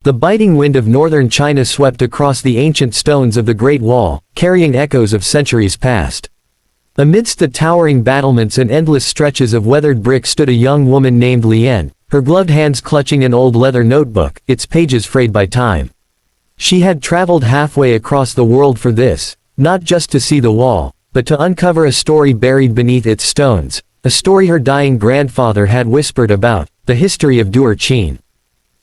The biting wind of northern China swept across the ancient stones of the Great Wall, carrying echoes of centuries past. Amidst the towering battlements and endless stretches of weathered brick stood a young woman named Lian, her gloved hands clutching an old leather notebook, its pages frayed by time. She had traveled halfway across the world for this, not just to see the wall, but to uncover a story buried beneath its stones, a story her dying grandfather had whispered about, the history of Dewar Cheen.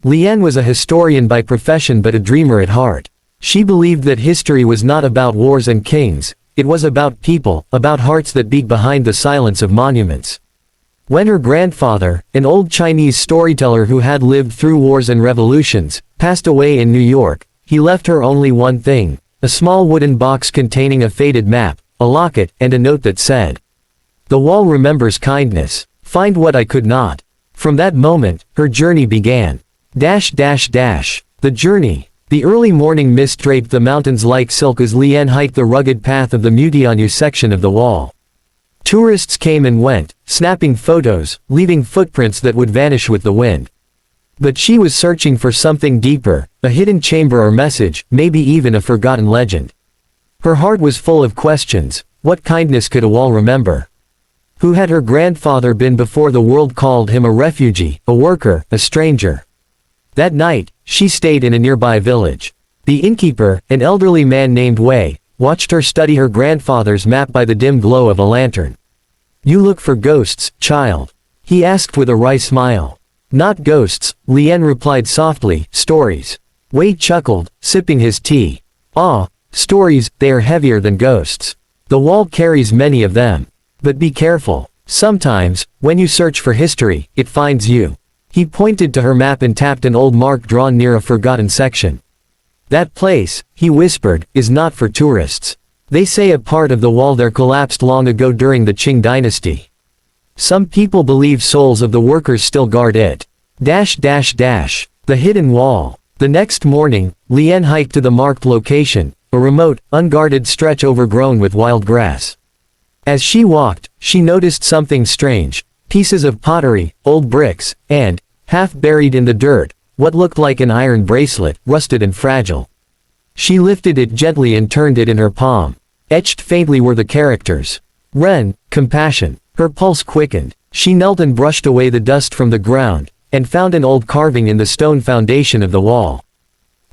Lian was a historian by profession but a dreamer at heart. She believed that history was not about wars and kings, it was about people, about hearts that beat behind the silence of monuments. When her grandfather, an old Chinese storyteller who had lived through wars and revolutions, passed away in New York, he left her only one thing, a small wooden box containing a faded map, a locket, and a note that said, "The wall remembers kindness. Find what I could not." From that moment, her journey began. The journey. The early morning mist draped the mountains like silk as Lian hiked the rugged path of the Motivational section of the wall. Tourists came and went, snapping photos, leaving footprints that would vanish with the wind. But she was searching for something deeper, a hidden chamber or message, maybe even a forgotten legend. Her heart was full of questions. What kindness could a wall remember? Who had her grandfather been before the world called him a refugee, a worker, a stranger? That night, she stayed in a nearby village. The innkeeper, an elderly man named Wei, watched her study her grandfather's map by the dim glow of a lantern. "You look for ghosts, child?" he asked with a wry smile. "Not ghosts," Lian replied softly, "stories." Wei chuckled, sipping his tea. "Ah, stories, they are heavier than ghosts. The wall carries many of them. But be careful. Sometimes, when you search for history, it finds you." He pointed to her map and tapped an old mark drawn near a forgotten section. "That place," he whispered, "is not for tourists. They say a part of the wall there collapsed long ago during the Qing dynasty. Some people believe souls of the workers still guard it. The hidden wall." The next morning, Lian hiked to the marked location, a remote, unguarded stretch overgrown with wild grass. As she walked, she noticed something strange. Pieces of pottery, old bricks, and, half buried in the dirt, what looked like an iron bracelet, rusted and fragile. She lifted it gently and turned it in her palm. Etched faintly were the characters. Ren, compassion. Her pulse quickened. She knelt and brushed away the dust from the ground, and found an old carving in the stone foundation of the wall.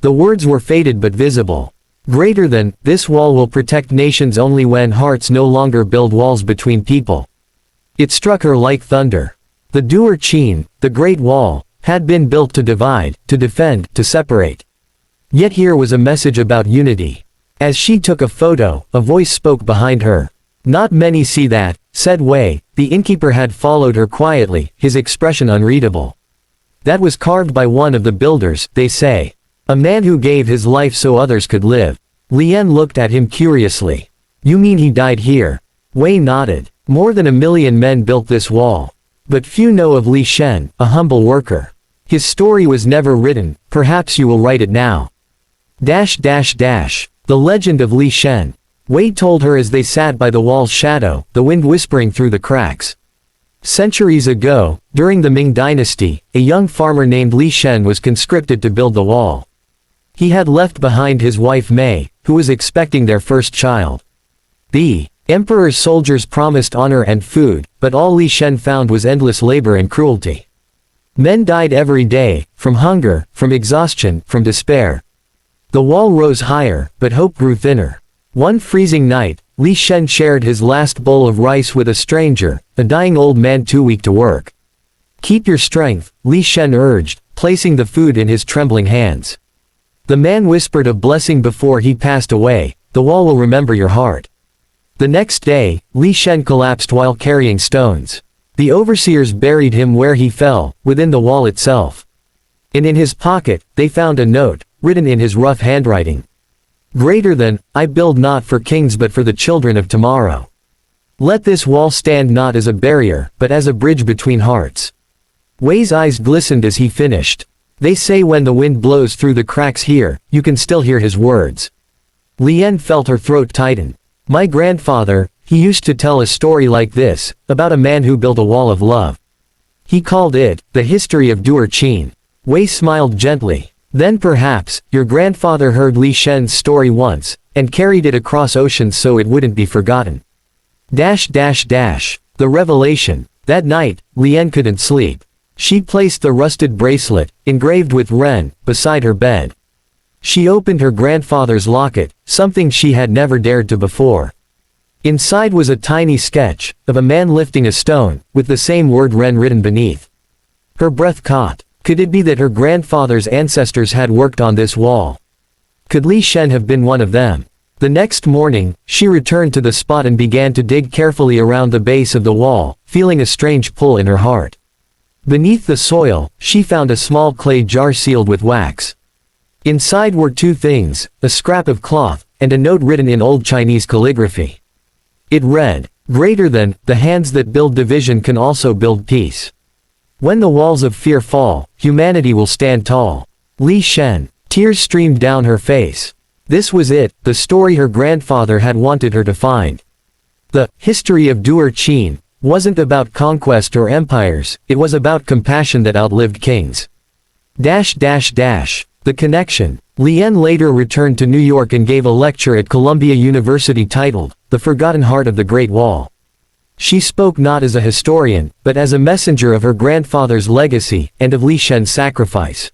The words were faded but visible. "Greater than, this wall will protect nations only when hearts no longer build walls between people." It struck her like thunder. The Dewar Cheen, the Great Wall, had been built to divide, to defend, to separate. Yet here was a message about unity. As she took a photo, a voice spoke behind her. "Not many see that," said Wei. The innkeeper had followed her quietly, his expression unreadable. "That was carved by one of the builders, they say. A man who gave his life so others could live." Lian looked at him curiously. "You mean he died here?" Wei nodded. "More than 1 million men built this wall. But few know of Li Shen, a humble worker. His story was never written, perhaps you will write it now." The legend of Li Shen. Wei told her as they sat by the wall's shadow, the wind whispering through the cracks. Centuries ago, during the Ming dynasty, a young farmer named Li Shen was conscripted to build the wall. He had left behind his wife Mei, who was expecting their first child. The emperor's soldiers promised honor and food, but all Li Shen found was endless labor and cruelty. Men died every day, from hunger, from exhaustion, from despair. The wall rose higher, but hope grew thinner. One freezing night, Li Shen shared his last bowl of rice with a stranger, a dying old man too weak to work. "Keep your strength," Li Shen urged, placing the food in his trembling hands. The man whispered a blessing before he passed away. "The wall will remember your heart." The next day, Li Shen collapsed while carrying stones. The overseers buried him where he fell, within the wall itself. And in his pocket, they found a note, written in his rough handwriting. "Greater than, I build not for kings but for the children of tomorrow. Let this wall stand not as a barrier, but as a bridge between hearts." Wei's eyes glistened as he finished. "They say when the wind blows through the cracks here, you can still hear his words." Lian felt her throat tighten. "My grandfather, he used to tell a story like this, about a man who built a wall of love. He called it, the history of Dewar Cheen." Wei smiled gently. Then perhaps, your grandfather heard Li Shen's story once, and carried it across oceans so it wouldn't be forgotten. The revelation. That night, Lian couldn't sleep. She placed the rusted bracelet, engraved with Ren, beside her bed. She opened her grandfather's locket, something she had never dared to before. Inside was a tiny sketch, of a man lifting a stone, with the same word Ren written beneath. Her breath caught. Could it be that her grandfather's ancestors had worked on this wall? Could Li Shen have been one of them? The next morning, she returned to the spot and began to dig carefully around the base of the wall, feeling a strange pull in her heart. Beneath the soil, she found a small clay jar sealed with wax. Inside were two things, a scrap of cloth, and a note written in Old Chinese calligraphy. It read, "Greater than, the hands that build division can also build peace. When the walls of fear fall, humanity will stand tall." Li Shen. Tears streamed down her face. This was it, the story her grandfather had wanted her to find. The history of Dewar Cheen wasn't about conquest or empires, it was about compassion that outlived kings. The connection. Lian later returned to New York and gave a lecture at Columbia University titled, "The Forgotten Heart of the Great Wall." She spoke not as a historian, but as a messenger of her grandfather's legacy, and of Li Shen's sacrifice.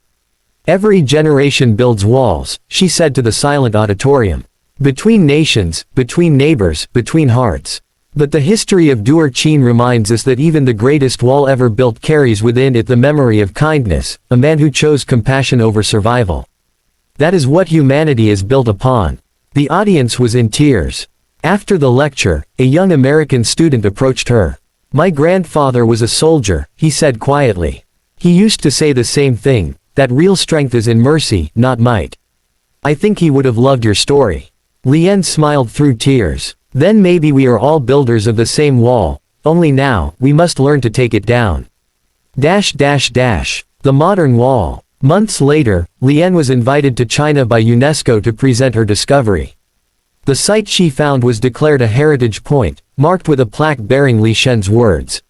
"Every generation builds walls," she said to the silent auditorium. "Between nations, between neighbors, between hearts. But the history of Dewar Cheen reminds us that even the greatest wall ever built carries within it the memory of kindness, a man who chose compassion over survival. That is what humanity is built upon." The audience was in tears. After the lecture, a young American student approached her. "My grandfather was a soldier," he said quietly. "He used to say the same thing, that real strength is in mercy, not might. I think he would have loved your story." Lian smiled through tears. "Then maybe we are all builders of the same wall, only now, we must learn to take it down." The modern wall. Months later, Lian was invited to China by UNESCO to present her discovery. The site she found was declared a heritage point, marked with a plaque bearing Li Shen's words.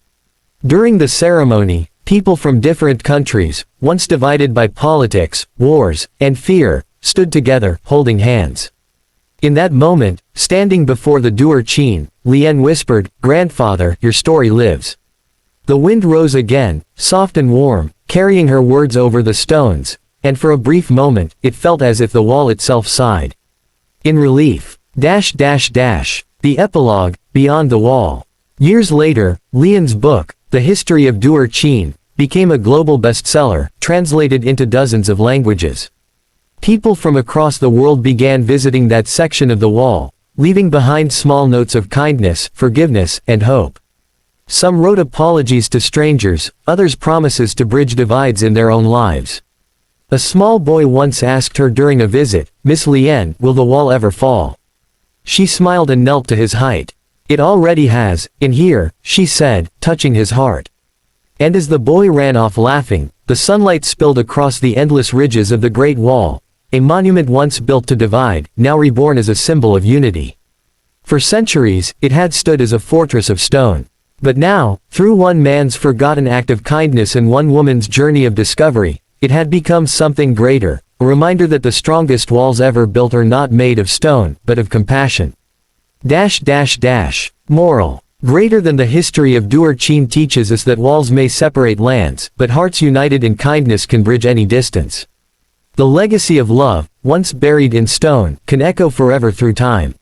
During the ceremony, people from different countries, once divided by politics, wars, and fear, stood together, holding hands. In that moment, standing before the Dewar Cheen, Lian whispered, "Grandfather, your story lives." The wind rose again, soft and warm, carrying her words over the stones, and for a brief moment, it felt as if the wall itself sighed. In relief. The epilogue, Beyond the Wall. Years later, Lian's book, The History of Dewar Cheen, became a global bestseller, translated into dozens of languages. People from across the world began visiting that section of the wall, leaving behind small notes of kindness, forgiveness, and hope. Some wrote apologies to strangers, others promises to bridge divides in their own lives. A small boy once asked her during a visit, "Miss Lian, will the wall ever fall?" She smiled and knelt to his height. "It already has, in here," she said, touching his heart. And as the boy ran off laughing, the sunlight spilled across the endless ridges of the Great Wall, a monument once built to divide, now reborn as a symbol of unity. For centuries, it had stood as a fortress of stone. But now, through one man's forgotten act of kindness and one woman's journey of discovery, it had become something greater, a reminder that the strongest walls ever built are not made of stone, but of compassion. Moral. Greater than the history of Dewar Cheen teaches us that walls may separate lands, but hearts united in kindness can bridge any distance. The legacy of love, once buried in stone, can echo forever through time.